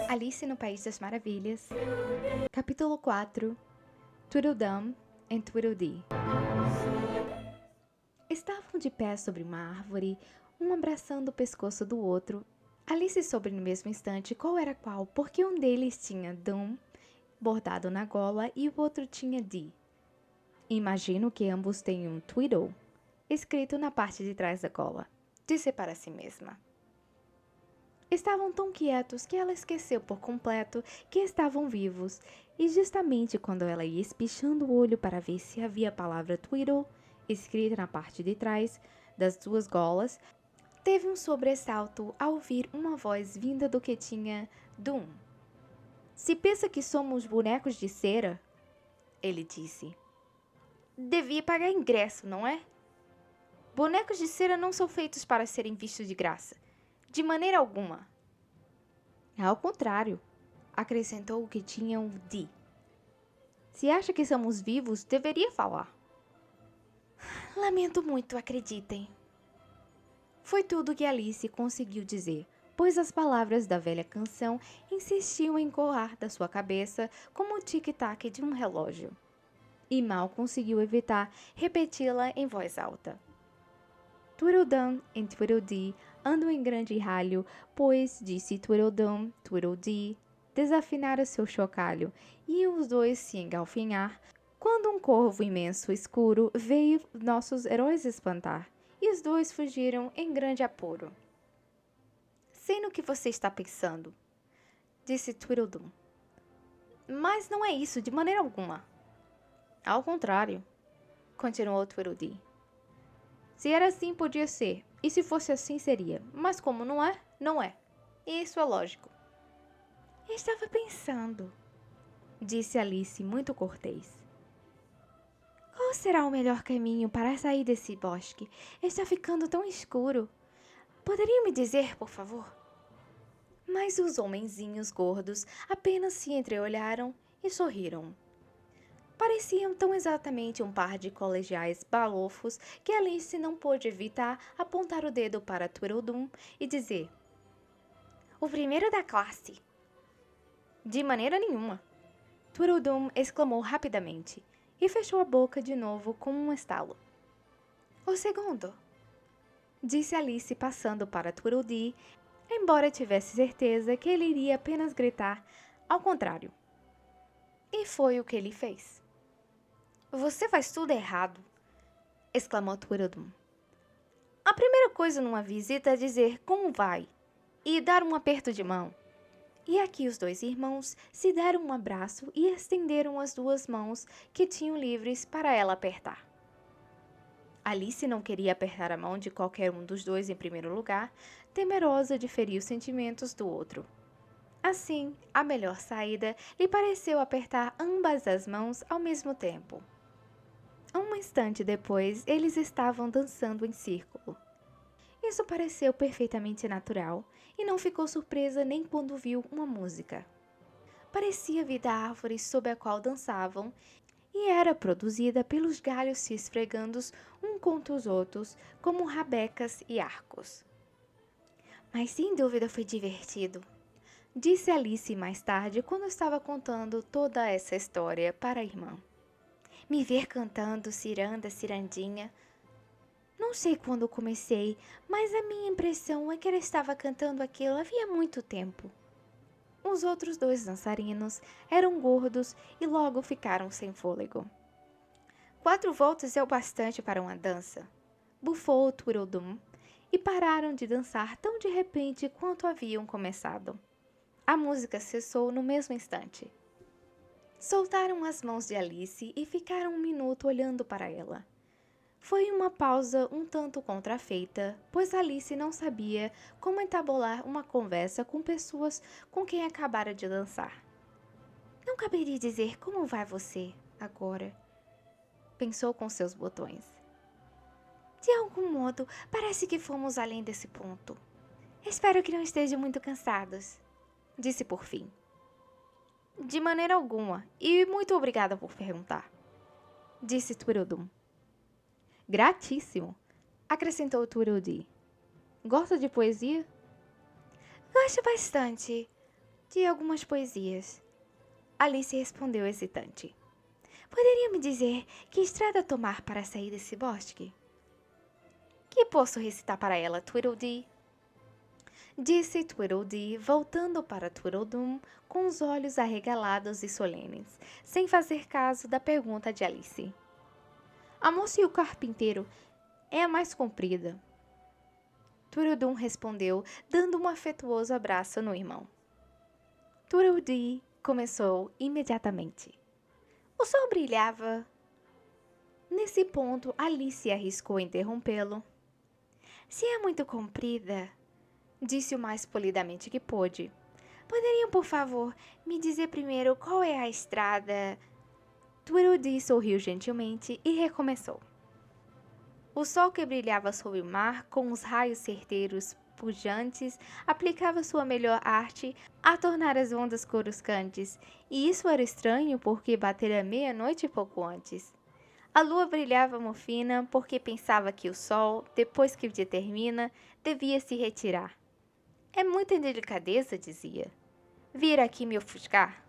Alice no País das Maravilhas, Capítulo 4, Tweedledum e Tweedledee. Estavam de pé sobre uma árvore, um abraçando o pescoço do outro. Alice soube no mesmo instante qual era qual, porque um deles tinha Dum bordado na gola e o outro tinha Dee. Imagino que ambos têm um Tweedle escrito na parte de trás da gola, disse para si mesma. Estavam tão quietos que ela esqueceu por completo que estavam vivos, e justamente quando ela ia espichando o olho para ver se havia a palavra Tweedle escrita na parte de trás das duas golas, teve um sobressalto ao ouvir uma voz vinda do que tinha Dum. Se pensa que somos bonecos de cera? Ele disse. Devia pagar ingresso, não é? Bonecos de cera não são feitos para serem vistos de graça. De maneira alguma. Ao contrário, acrescentou o que tinha um Dee. Se acha que somos vivos, deveria falar. Lamento muito, acreditem. Foi tudo que Alice conseguiu dizer, pois as palavras da velha canção insistiam em coar da sua cabeça como o tic-tac de um relógio. E mal conseguiu evitar repeti-la em voz alta. Tweedledum e Tweedledee andam em grande ralho, pois, disse Tweedledum, Tweedledee, desafinaram seu chocalho, e os dois se engalfinhar, quando um corvo imenso escuro veio nossos heróis espantar, e os dois fugiram em grande apuro. Sei no que você está pensando, disse Tweedledum. Mas não é isso de maneira alguma. Ao contrário, continuou Tweedledee. Se era assim, podia ser, e se fosse assim, seria. Mas como não é, não é. E isso é lógico. Estava pensando, disse Alice, muito cortês. Qual será o melhor caminho para sair desse bosque? Está ficando tão escuro. Poderia me dizer, por favor? Mas os homenzinhos gordos apenas se entreolharam e sorriram. Pareciam tão exatamente um par de colegiais balofos que Alice não pôde evitar apontar o dedo para Tweedledum e dizer: O primeiro da classe. De maneira nenhuma. Tweedledum exclamou rapidamente e fechou a boca de novo com um estalo. O segundo, disse Alice passando para Tweedledee, embora tivesse certeza que ele iria apenas gritar ao contrário. E foi o que ele fez. Você faz tudo errado, exclamou Tweedledum. A primeira coisa numa visita é dizer como vai e dar um aperto de mão. E aqui os dois irmãos se deram um abraço e estenderam as duas mãos que tinham livres para ela apertar. Alice não queria apertar a mão de qualquer um dos dois em primeiro lugar, temerosa de ferir os sentimentos do outro. Assim, a melhor saída lhe pareceu apertar ambas as mãos ao mesmo tempo. Um instante depois, eles estavam dançando em círculo. Isso pareceu perfeitamente natural e não ficou surpresa nem quando viu uma música. Parecia vir da árvore sob a qual dançavam e era produzida pelos galhos se esfregando um contra os outros como rabecas e arcos. Mas sem dúvida foi divertido, disse Alice mais tarde quando estava contando toda essa história para a irmã. Me ver cantando ciranda, cirandinha. Não sei quando comecei, mas a minha impressão é que ela estava cantando aquilo havia muito tempo. Os outros dois dançarinos eram gordos e logo ficaram sem fôlego. 4 voltas é o bastante para uma dança, bufou o Tweedledum, e pararam de dançar tão de repente quanto haviam começado. A música cessou no mesmo instante. Soltaram as mãos de Alice e ficaram um minuto olhando para ela. Foi uma pausa um tanto contrafeita, pois Alice não sabia como entabular uma conversa com pessoas com quem acabara de dançar. Não caberia dizer como vai você, agora, pensou com seus botões. De algum modo, parece que fomos além desse ponto. Espero que não estejam muito cansados, disse por fim. De maneira alguma, e muito obrigada por perguntar, disse Tweedledum. Gratíssimo, acrescentou Tweedledee. Gosta de poesia? Gosto bastante. De algumas poesias. Alice respondeu hesitante. Poderia me dizer que estrada tomar para sair desse bosque? Que posso recitar para ela, Tweedledee? Disse Tweedledee, voltando para Tweedledum com os olhos arregalados e solenes, sem fazer caso da pergunta de Alice. A moça e o carpinteiro é a mais comprida. Tweedledum respondeu, dando um afetuoso abraço no irmão. Tweedledee começou imediatamente. O sol brilhava. Nesse ponto, Alice arriscou interrompê-lo. Se é muito comprida, disse o mais polidamente que pôde. Poderiam, por favor, me dizer primeiro qual é a estrada? Tweedledee sorriu gentilmente e recomeçou. O sol que brilhava sobre o mar, com os raios certeiros pujantes, aplicava sua melhor arte a tornar as ondas coruscantes, e isso era estranho porque batera meia-noite pouco antes. A lua brilhava mofina porque pensava que o sol, depois que o dia termina, devia se retirar. É muita indelicadeza, dizia. Vir aqui me ofuscar?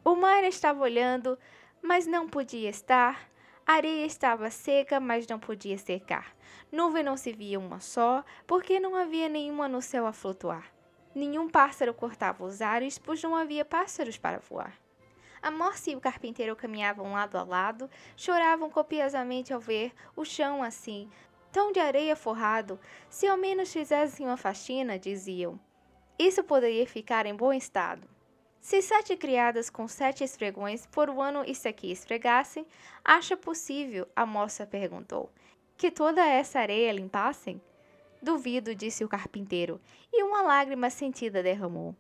O mar estava olhando, mas não podia estar. A areia estava seca, mas não podia secar. Nuvem não se via uma só, porque não havia nenhuma no céu a flutuar. Nenhum pássaro cortava os ares, pois não havia pássaros para voar. A morsa e o carpinteiro caminhavam lado a lado, choravam copiosamente ao ver o chão assim, tão de areia forrado. Se ao menos fizessem uma faxina, diziam, isso poderia ficar em bom estado. Se 7 criadas com 7 esfregões por um ano isso aqui esfregassem, acha possível, a moça perguntou, que toda essa areia limpassem? Duvido, disse o carpinteiro, e uma lágrima sentida derramou.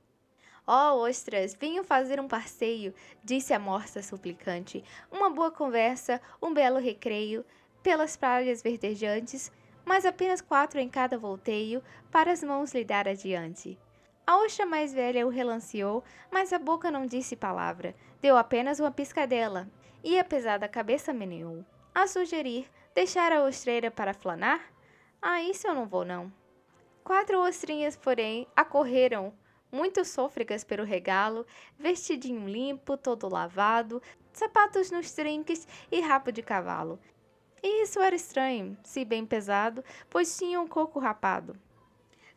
Oh, ostras, venham fazer um passeio, disse a morsa suplicante. Uma boa conversa, um belo recreio, pelas praias verdejantes, mas apenas 4 em cada volteio, para as mãos lhe dar adiante. A ostra mais velha o relanceou, mas a boca não disse palavra, deu apenas uma piscadela, e a pesada cabeça meneou. A sugerir, deixar a ostreira para flanar? Ah, isso eu não vou não. 4 ostrinhas, porém, acorreram, muito sôfregas pelo regalo, vestidinho limpo, todo lavado, sapatos nos trinques e rabo de cavalo. E isso era estranho, se bem pesado, pois tinha um coco rapado.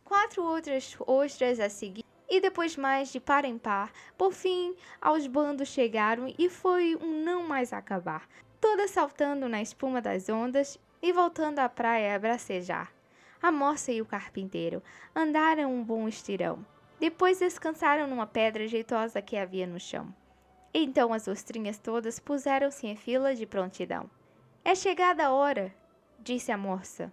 4 outras ostras a seguir, e depois mais de par em par, por fim, aos bandos chegaram e foi um não mais acabar, todas saltando na espuma das ondas e voltando à praia a bracejar. A moça e o carpinteiro andaram um bom estirão. Depois descansaram numa pedra jeitosa que havia no chão. Então as ostrinhas todas puseram-se em fila de prontidão. É chegada a hora, disse a moça,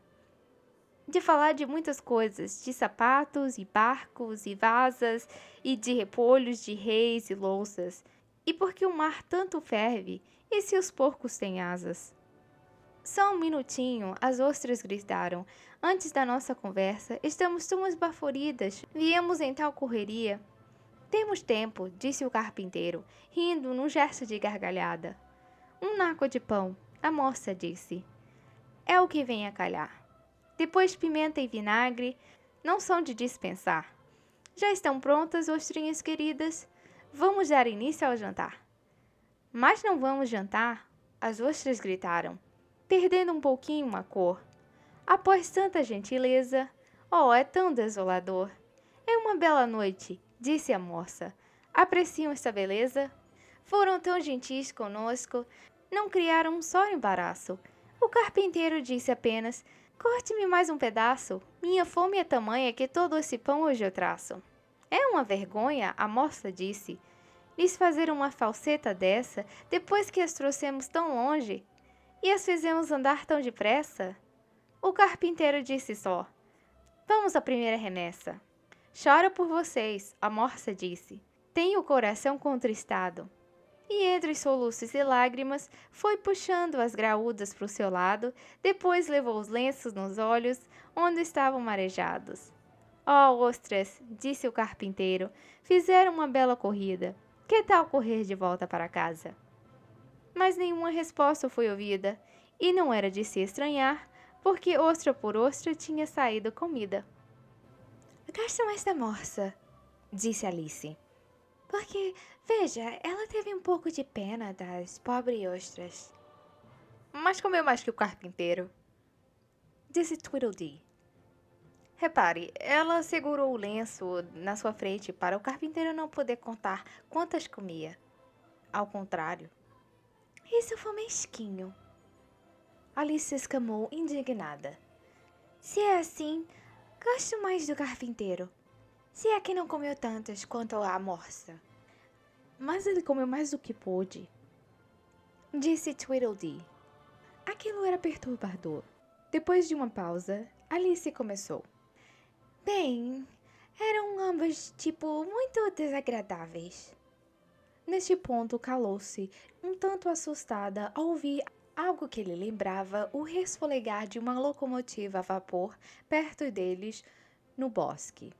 de falar de muitas coisas, de sapatos e barcos e vasas, e de repolhos de reis e louças, e porque o mar tanto ferve, e se os porcos têm asas? Só um minutinho, as ostras gritaram. Antes da nossa conversa, estamos tão esbaforidas, viemos em tal correria. Temos tempo, disse o carpinteiro, rindo num gesto de gargalhada. Um naco de pão, a moça disse. É o que vem a calhar. Depois pimenta e vinagre, não são de dispensar. Já estão prontas, ostrinhas queridas? Vamos dar início ao jantar. Mas não vamos jantar, as ostras gritaram, perdendo um pouquinho a cor. Após tanta gentileza, oh, é tão desolador. É uma bela noite, disse a moça. Apreciam esta beleza? Foram tão gentis conosco, não criaram um só embaraço. O carpinteiro disse apenas, corte-me mais um pedaço, minha fome é tamanha que todo esse pão hoje eu traço. É uma vergonha, a moça disse, lhes fazer uma falseta dessa, depois que as trouxemos tão longe, e as fizemos andar tão depressa. O carpinteiro disse só, vamos à primeira remessa. Choro por vocês, a moça disse, tenho o coração contristado. E entre soluços e lágrimas, foi puxando as graúdas para o seu lado, depois levou os lenços nos olhos, onde estavam marejados. Oh, ostras, disse o carpinteiro, fizeram uma bela corrida. Que tal correr de volta para casa? Mas nenhuma resposta foi ouvida, e não era de se estranhar, porque ostra por ostra tinha saído comida. Gastam esta morsa, disse Alice. Porque, veja, ela teve um pouco de pena das pobres ostras. Mas comeu mais que o carpinteiro, disse Tweedledee. Repare, ela segurou o lenço na sua frente para o carpinteiro não poder contar quantas comia. Ao contrário. Isso foi mesquinho. Alice exclamou indignada. Se é assim, gosto mais do carpinteiro. Se é que não comeu tantas quanto a morsa. Mas ele comeu mais do que pôde, disse Tweedledee. Aquilo era perturbador. Depois de uma pausa, Alice começou. Bem, eram ambas, muito desagradáveis. Neste ponto, calou-se, um tanto assustada ao ouvir algo que lhe lembrava o resfolegar de uma locomotiva a vapor perto deles no bosque.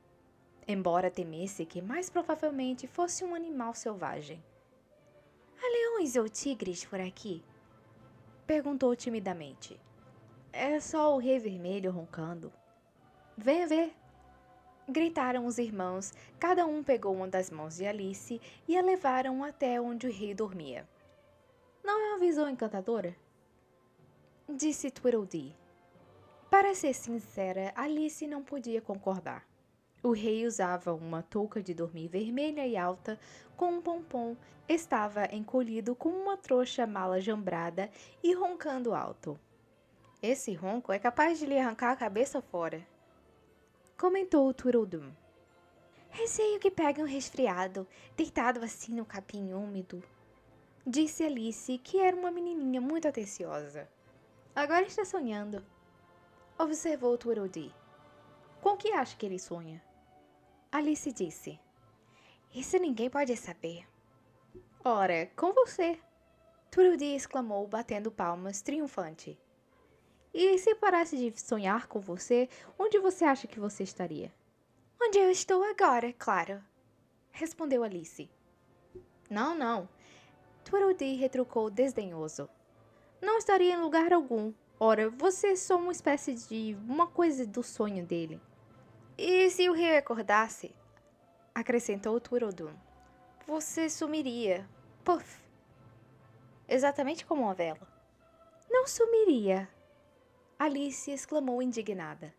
Embora temesse que mais provavelmente fosse um animal selvagem. Há leões ou tigres por aqui? Perguntou timidamente. É só o rei vermelho roncando. Venha ver! Gritaram os irmãos, cada um pegou uma das mãos de Alice e a levaram até onde o rei dormia. Não é uma visão encantadora? Disse Tweedledee. Para ser sincera, Alice não podia concordar. O rei usava uma touca de dormir vermelha e alta, com um pompom, estava encolhido com uma trouxa mala jambrada e roncando alto. Esse ronco é capaz de lhe arrancar a cabeça fora, comentou Tweedledum. Receio que pegue um resfriado, deitado assim no capim úmido, disse Alice, que era uma menininha muito atenciosa. Agora está sonhando, observou Tweedledee. Com que acha que ele sonha? Alice disse. Isso ninguém pode saber. Ora, com você, Tweedledee exclamou, batendo palmas, triunfante. E se parasse de sonhar com você, onde você acha que você estaria? Onde eu estou agora, claro, respondeu Alice. Não, Tweedledee retrucou desdenhoso. Não estaria em lugar algum. Ora, você é só uma espécie de uma coisa do sonho dele. E se o rei acordasse? Acrescentou Tweedledum. Você sumiria. Puff! Exatamente como uma vela. Não sumiria, Alice exclamou indignada.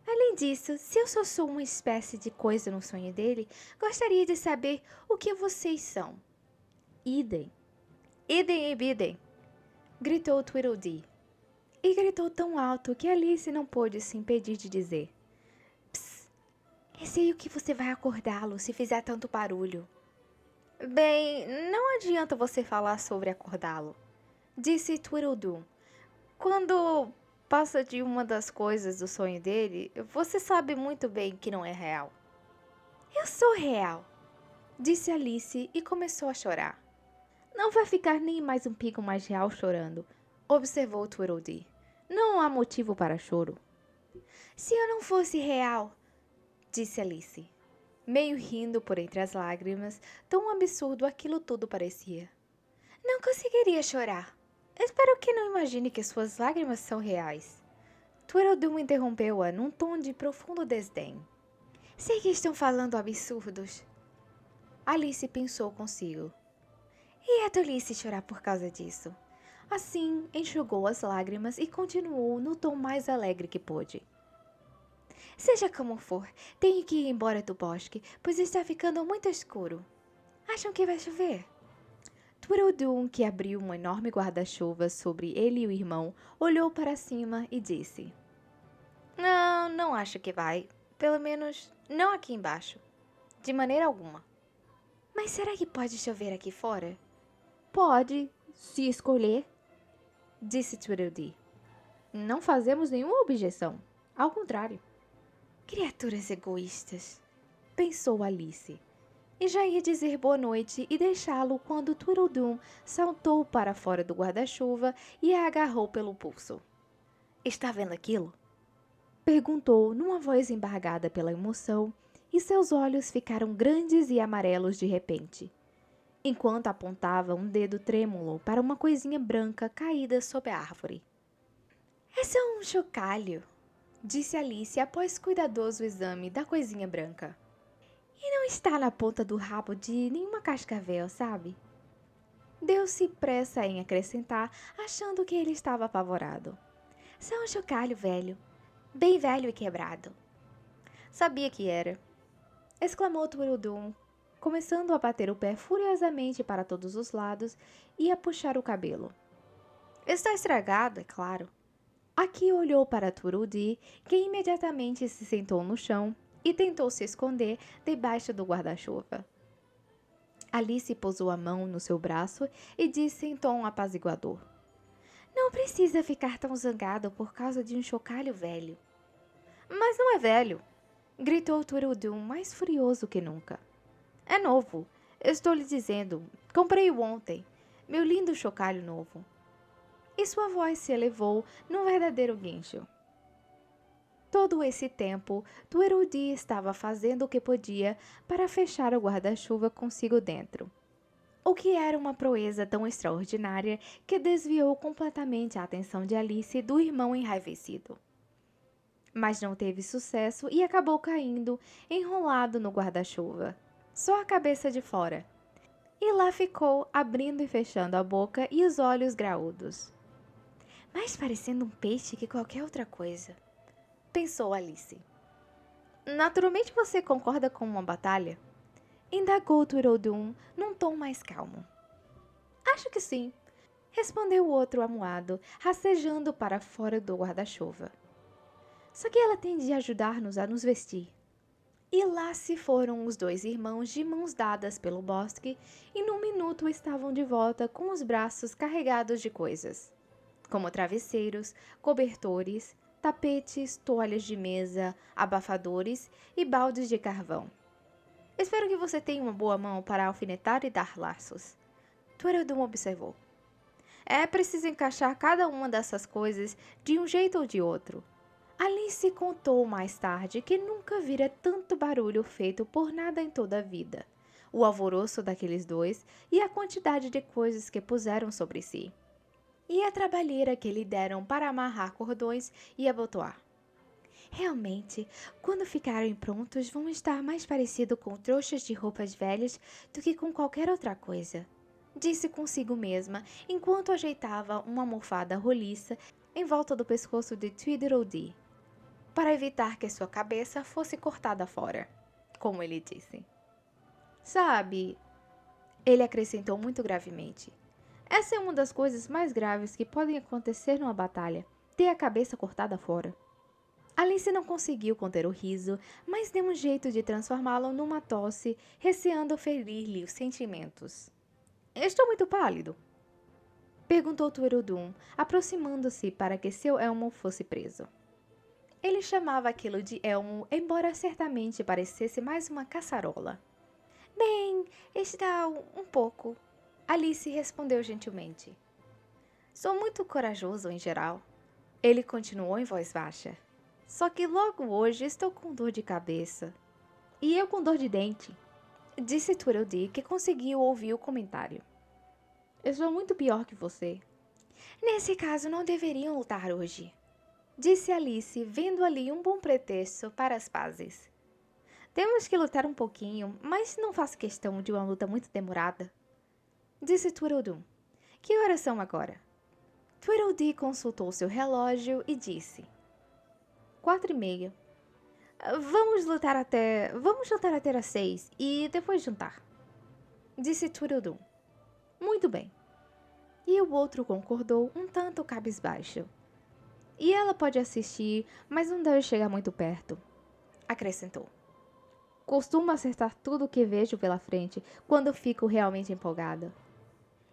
Além disso, se eu só sou uma espécie de coisa no sonho dele, gostaria de saber o que vocês são. Idem. Idem e bidem, gritou Tweedledee. E gritou tão alto que Alice não pôde se impedir de dizer. Psst, receio que você vai acordá-lo se fizer tanto barulho. Bem, não adianta você falar sobre acordá-lo, disse Tweedledum. Quando passa de uma das coisas do sonho dele, você sabe muito bem que não é real. Eu sou real, disse Alice e começou a chorar. Não vai ficar nem mais um pingo mais real chorando, observou Tweedledee. Não há motivo para choro. Se eu não fosse real, disse Alice, meio rindo por entre as lágrimas, tão absurdo aquilo tudo parecia. Não conseguiria chorar. Espero que não imagine que suas lágrimas são reais. Tweedledum interrompeu-a num tom de profundo desdém. Sei que estão falando absurdos. Alice pensou consigo. E a tolice chorar por causa disso. Assim, enxugou as lágrimas e continuou no tom mais alegre que pôde. Seja como for, tenho que ir embora do bosque, pois está ficando muito escuro. Acham que vai chover? Tweedledum, que abriu um enorme guarda-chuva sobre ele e o irmão, olhou para cima e disse. Não acho que vai. Pelo menos, não aqui embaixo. De maneira alguma. Mas será que pode chover aqui fora? Pode, se escolher, disse Tweedledee. Não fazemos nenhuma objeção. Ao contrário. Criaturas egoístas, pensou Alice. E já ia dizer boa noite e deixá-lo quando Tweedledum saltou para fora do guarda-chuva e a agarrou pelo pulso. Está vendo aquilo? Perguntou numa voz embargada pela emoção, e seus olhos ficaram grandes e amarelos de repente, enquanto apontava um dedo trêmulo para uma coisinha branca caída sob a árvore. É só um chocalho, disse Alice após cuidadoso exame da coisinha branca. E não está na ponta do rabo de nenhuma cascavel, sabe? Deu-se pressa em acrescentar, achando que ele estava apavorado. Só um chocalho velho, bem velho e quebrado. Sabia que era, exclamou Tweedledum, começando a bater o pé furiosamente para todos os lados e a puxar o cabelo. Está estragado, é claro. Aqui olhou para Tweedledee, que imediatamente se sentou no chão e tentou se esconder debaixo do guarda-chuva. Alice pousou a mão no seu braço e disse em tom apaziguador: Não precisa ficar tão zangado por causa de um chocalho velho. Mas não é velho, gritou Tweedledum mais furioso que nunca. É novo, estou lhe dizendo, comprei-o ontem, meu lindo chocalho novo. E sua voz se elevou num verdadeiro guincho. Todo esse tempo, Tweedledee estava fazendo o que podia para fechar o guarda-chuva consigo dentro. O que era uma proeza tão extraordinária que desviou completamente a atenção de Alice do irmão enraivecido. Mas não teve sucesso e acabou caindo, enrolado no guarda-chuva, só a cabeça de fora. E lá ficou, abrindo e fechando a boca e os olhos graúdos. Mais parecendo um peixe que qualquer outra coisa, pensou Alice. Naturalmente você concorda com uma batalha? Indagou Tweedledum num tom mais calmo. Acho que sim, respondeu o outro amuado, rastejando para fora do guarda-chuva. Só que ela tem de ajudar-nos a nos vestir. E lá se foram os dois irmãos de mãos dadas pelo bosque e num minuto estavam de volta com os braços carregados de coisas, como travesseiros, cobertores, tapetes, toalhas de mesa, abafadores e baldes de carvão. Espero que você tenha uma boa mão para alfinetar e dar laços. Tweedledum observou. É preciso encaixar cada uma dessas coisas de um jeito ou de outro. Alice contou mais tarde que nunca vira tanto barulho feito por nada em toda a vida. O alvoroço daqueles dois e a quantidade de coisas que puseram sobre si. E a trabalheira que lhe deram para amarrar cordões e abotoar. Realmente, quando ficarem prontos, vão estar mais parecidos com trouxas de roupas velhas do que com qualquer outra coisa, disse consigo mesma, enquanto ajeitava uma almofada roliça em volta do pescoço de Tweedledee, para evitar que sua cabeça fosse cortada fora, como ele disse. Sabe, ele acrescentou muito gravemente, essa é uma das coisas mais graves que podem acontecer numa batalha, ter a cabeça cortada fora. Alice não conseguiu conter o riso, mas deu um jeito de transformá-lo numa tosse, receando ferir-lhe os sentimentos. Estou muito pálido? Perguntou Tweedledum, aproximando-se para que seu elmo fosse preso. Ele chamava aquilo de elmo, embora certamente parecesse mais uma caçarola. Bem, está um pouco, Alice respondeu gentilmente. Sou muito corajoso em geral. Ele continuou em voz baixa. Só que logo hoje estou com dor de cabeça. E eu com dor de dente, disse Tweedledee, que conseguiu ouvir o comentário. Eu sou muito pior que você. Nesse caso não deveriam lutar hoje, disse Alice, vendo ali um bom pretexto para as pazes. Temos que lutar um pouquinho, mas não faço questão de uma luta muito demorada, disse Tweedledum. Que horas são agora? Tweedledee consultou seu relógio e disse: 4:30. Vamos lutar até as 6 e depois jantar, disse Tweedledum. Muito bem. E o outro concordou um tanto cabisbaixo. E ela pode assistir, mas não deve chegar muito perto, acrescentou. Costumo acertar tudo o que vejo pela frente quando fico realmente empolgada.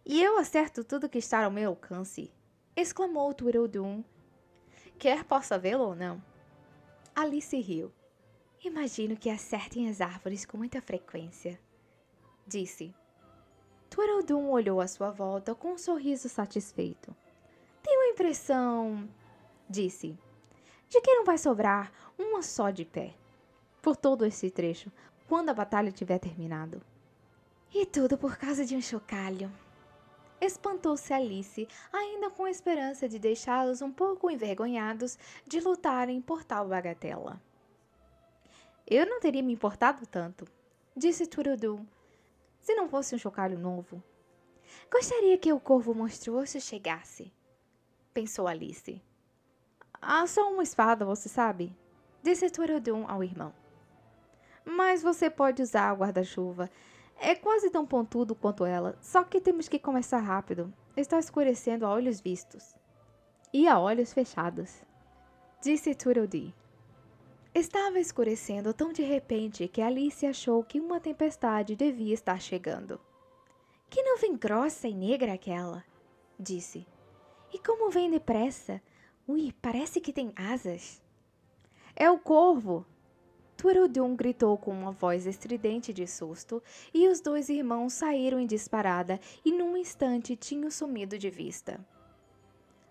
E eu acerto tudo que está ao meu alcance, exclamou Tweedledum. Quer possa vê-lo ou não? Alice riu. Imagino que acertem as árvores com muita frequência, disse. Tweedledum olhou à sua volta com um sorriso satisfeito. Tenho a impressão, disse, de que não vai sobrar uma só de pé, por todo esse trecho, quando a batalha tiver terminado. E tudo por causa de um chocalho. Espantou-se Alice, ainda com a esperança de deixá-los um pouco envergonhados de lutarem por tal bagatela. Eu não teria me importado tanto, disse Tweedledum, se não fosse um chocalho novo. Gostaria que o corvo monstruoso chegasse, pensou Alice. Ah, só uma espada, você sabe, disse Tweedledum ao irmão. Mas você pode usar o guarda-chuva. É quase tão pontudo quanto ela, só que temos que começar rápido. Está escurecendo a olhos vistos. E a olhos fechados, disse Tweedledee. Estava escurecendo tão de repente que Alice achou que uma tempestade devia estar chegando. Que nuvem grossa e negra aquela, disse. E como vem depressa. Ui, parece que tem asas. É o corvo! Tweedledum gritou com uma voz estridente de susto, e os dois irmãos saíram em disparada e num instante tinham sumido de vista.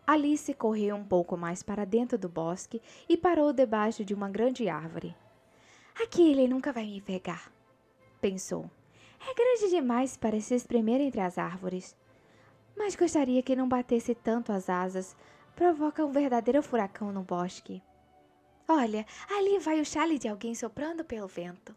Alice correu um pouco mais para dentro do bosque e parou debaixo de uma grande árvore. Aqui ele nunca vai me pegar, pensou. É grande demais para se espremer entre as árvores. Mas gostaria que não batesse tanto as asas. Provoca um verdadeiro furacão no bosque. Olha, ali vai o chale de alguém soprando pelo vento.